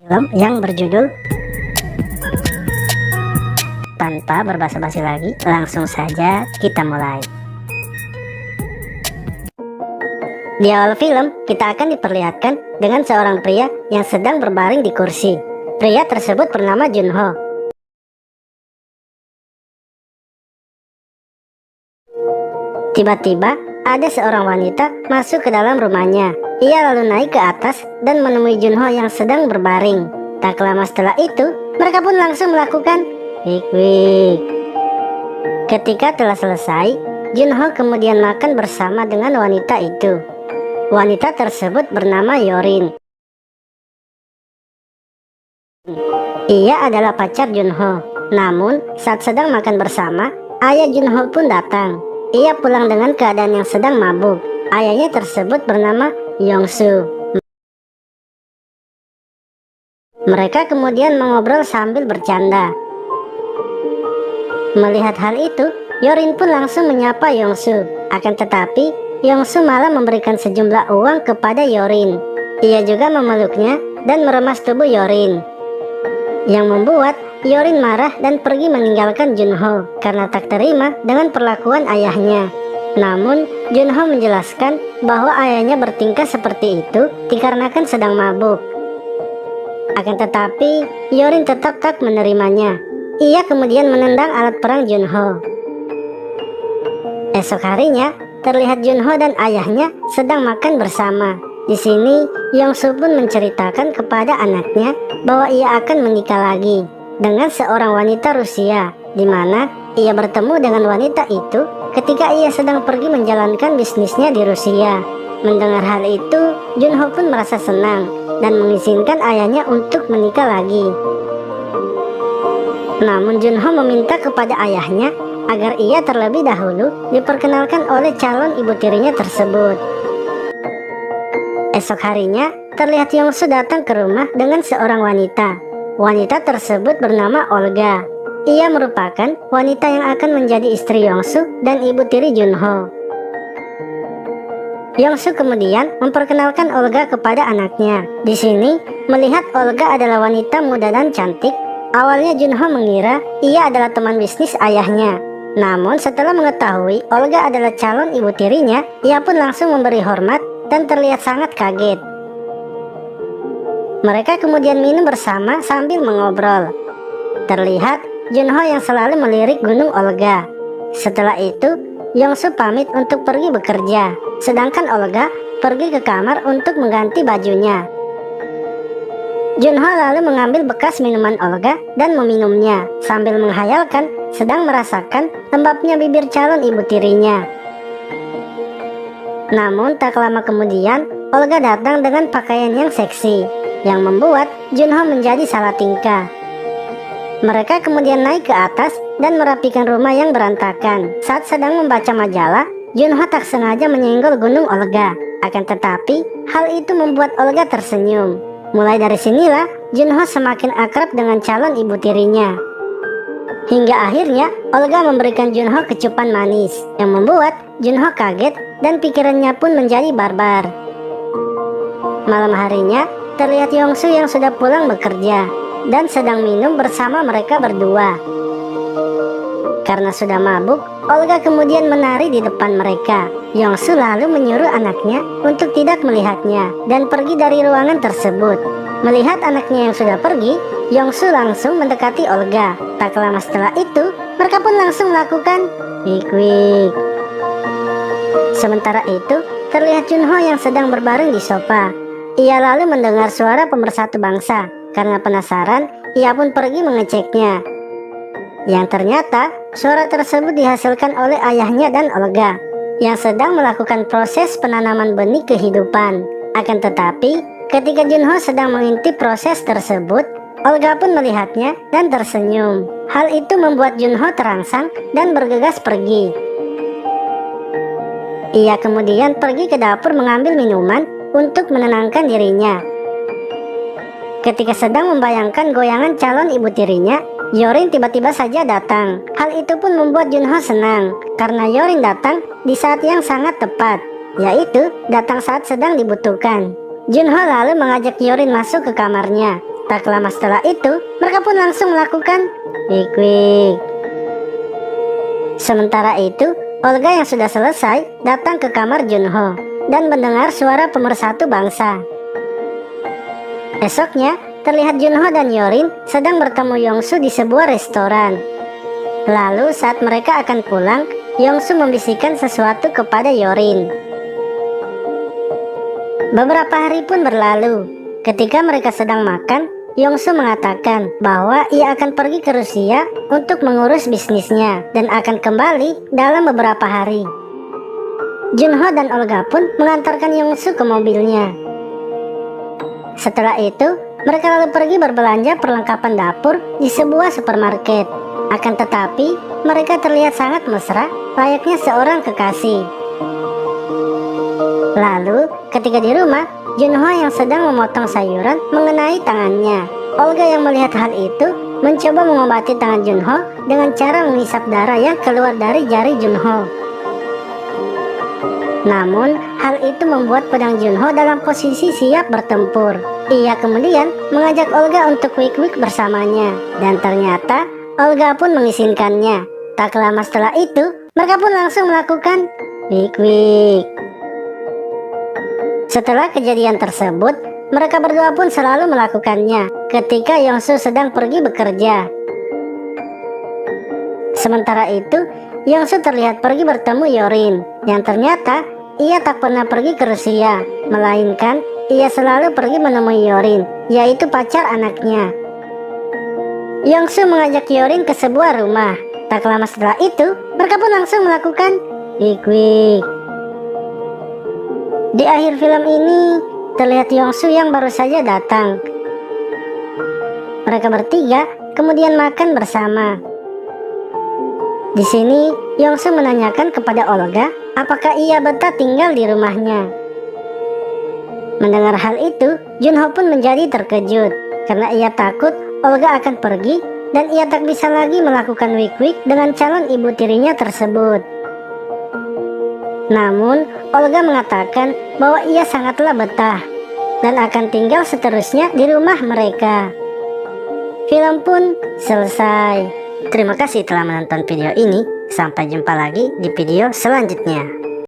Film yang berjudul Tanpa berbasa-basi lagi, langsung saja kita mulai. Di awal film, kita akan diperlihatkan dengan seorang pria yang sedang berbaring di kursi. Pria tersebut bernama Junho. Tiba-tiba, ada seorang wanita masuk ke dalam rumahnya. Ia lalu naik ke atas dan menemui Junho yang sedang berbaring. Tak lama setelah itu, mereka pun langsung melakukan wik-wik. Ketika telah selesai, Junho kemudian makan bersama dengan wanita itu. Wanita tersebut bernama Yorin. Ia adalah pacar Junho. Namun, saat sedang makan bersama, ayah Junho pun datang. Ia pulang dengan keadaan yang sedang mabuk. Ayahnya tersebut bernama Yongsu. Mereka kemudian mengobrol sambil bercanda. Melihat hal itu, Yorin pun langsung menyapa Yongsu. Akan tetapi, Yongsu malah memberikan sejumlah uang kepada Yorin. Ia juga memeluknya dan meremas tubuh Yorin, yang membuat Yorin marah dan pergi meninggalkan Junho karena tak terima dengan perlakuan ayahnya. Namun, Junho menjelaskan bahwa ayahnya bertingkah seperti itu dikarenakan sedang mabuk. Akan tetapi, Yorin tetap tak menerimanya. Ia kemudian menendang alat perang Junho. Esok harinya, terlihat Junho dan ayahnya sedang makan bersama. Di sini, Yongsu pun menceritakan kepada anaknya bahwa ia akan menikah lagi dengan seorang wanita Rusia, di mana ia bertemu dengan wanita itu ketika ia sedang pergi menjalankan bisnisnya di Rusia. Mendengar hal itu, Junho pun merasa senang dan mengizinkan ayahnya untuk menikah lagi. Namun Junho meminta kepada ayahnya agar ia terlebih dahulu diperkenalkan oleh calon ibu tirinya tersebut. Esok harinya, terlihat Yongsu datang ke rumah dengan seorang wanita. Wanita tersebut bernama Olga. Ia merupakan wanita yang akan menjadi istri Yongsu dan ibu tiri Junho. Yongsu kemudian memperkenalkan Olga kepada anaknya. Di sini, melihat Olga adalah wanita muda dan cantik, awalnya Junho mengira ia adalah teman bisnis ayahnya. Namun setelah mengetahui Olga adalah calon ibu tirinya, ia pun langsung memberi hormat dan terlihat sangat kaget. Mereka kemudian minum bersama sambil mengobrol. Terlihat Junho yang selalu melirik gunung Olga. Setelah itu, Yongsu pamit untuk pergi bekerja, sedangkan Olga pergi ke kamar untuk mengganti bajunya. Junho lalu mengambil bekas minuman Olga dan meminumnya, sambil menghayalkan sedang merasakan lembabnya bibir calon ibu tirinya. Namun tak lama kemudian, Olga datang dengan pakaian yang seksi, yang membuat Junho menjadi salah tingkah. Mereka kemudian naik ke atas dan merapikan rumah yang berantakan. Saat sedang membaca majalah, Junho tak sengaja menyenggol gunung Olga. Akan tetapi, hal itu membuat Olga tersenyum. Mulai dari sinilah, Junho semakin akrab dengan calon ibu tirinya. Hingga akhirnya, Olga memberikan Junho kecupan manis, yang membuat Junho kaget dan pikirannya pun menjadi barbar. Malam harinya, terlihat Yongsu yang sudah pulang bekerja dan sedang minum bersama mereka berdua. Karena sudah mabuk, Olga kemudian menari di depan mereka. Yongsu lalu menyuruh anaknya untuk tidak melihatnya dan pergi dari ruangan tersebut. Melihat anaknya yang sudah pergi, Yongsu langsung mendekati Olga. Tak lama setelah itu, mereka pun langsung melakukan wik-wik. Sementara itu, terlihat Junho yang sedang berbaring di sofa. Ia lalu mendengar suara pemersatu bangsa. Karena penasaran, ia pun pergi mengeceknya. Yang ternyata, suara tersebut dihasilkan oleh ayahnya dan Olga, yang sedang melakukan proses penanaman benih kehidupan. Akan tetapi, ketika Junho sedang mengintip proses tersebut, Olga pun melihatnya dan tersenyum. Hal itu membuat Junho terangsang dan bergegas pergi. Ia kemudian pergi ke dapur mengambil minuman untuk menenangkan dirinya. Ketika sedang membayangkan goyangan calon ibu tirinya, Yorin tiba-tiba saja datang. Hal itu pun membuat Junho senang, karena Yorin datang di saat yang sangat tepat, yaitu datang saat sedang dibutuhkan. Junho lalu mengajak Yorin masuk ke kamarnya. Tak lama setelah itu, mereka pun langsung melakukan wik-wik. Sementara itu, Olga yang sudah selesai datang ke kamar Junho dan mendengar suara pemersatu bangsa. Esoknya, terlihat Junho dan Yorin sedang bertemu Yongsu di sebuah restoran. Lalu saat mereka akan pulang, Yongsu membisikkan sesuatu kepada Yorin. Beberapa hari pun berlalu. Ketika mereka sedang makan, Yongsu mengatakan bahwa ia akan pergi ke Rusia untuk mengurus bisnisnya dan akan kembali dalam beberapa hari. Junho dan Olga pun mengantarkan Yongsu ke mobilnya. Setelah itu, mereka lalu pergi berbelanja perlengkapan dapur di sebuah supermarket. Akan tetapi, mereka terlihat sangat mesra, layaknya seorang kekasih. Lalu, ketika di rumah, Junho yang sedang memotong sayuran mengenai tangannya. Olga yang melihat hal itu mencoba mengobati tangan Junho dengan cara mengisap darah yang keluar dari jari Junho. Namun, hal itu membuat pedang Junho dalam posisi siap bertempur. Ia kemudian mengajak Olga untuk wik-wik bersamanya, dan ternyata Olga pun mengizinkannya. Tak lama setelah itu, mereka pun langsung melakukan wik-wik. Setelah kejadian tersebut, mereka berdua pun selalu melakukannya ketika Yongsu sedang pergi bekerja. Sementara itu, Yongsu terlihat pergi bertemu Yorin, yang ternyata ia tak pernah pergi ke Rusia, melainkan ia selalu pergi menemui Yorin, yaitu pacar anaknya. Yongsu mengajak Yorin ke sebuah rumah. Tak lama setelah itu, mereka pun langsung melakukan wik-wik. Di akhir film ini, terlihat Yongsu yang baru saja datang. Mereka bertiga kemudian makan bersama. Di sini, Yongsu menanyakan kepada Olga apakah ia betah tinggal di rumahnya. Mendengar hal itu, Junho pun menjadi terkejut karena ia takut Olga akan pergi dan ia tak bisa lagi melakukan wik-wik dengan calon ibu tirinya tersebut. Namun, Olga mengatakan bahwa ia sangatlah betah dan akan tinggal seterusnya di rumah mereka. Film pun selesai. Terima kasih telah menonton video ini. Sampai jumpa lagi di video selanjutnya.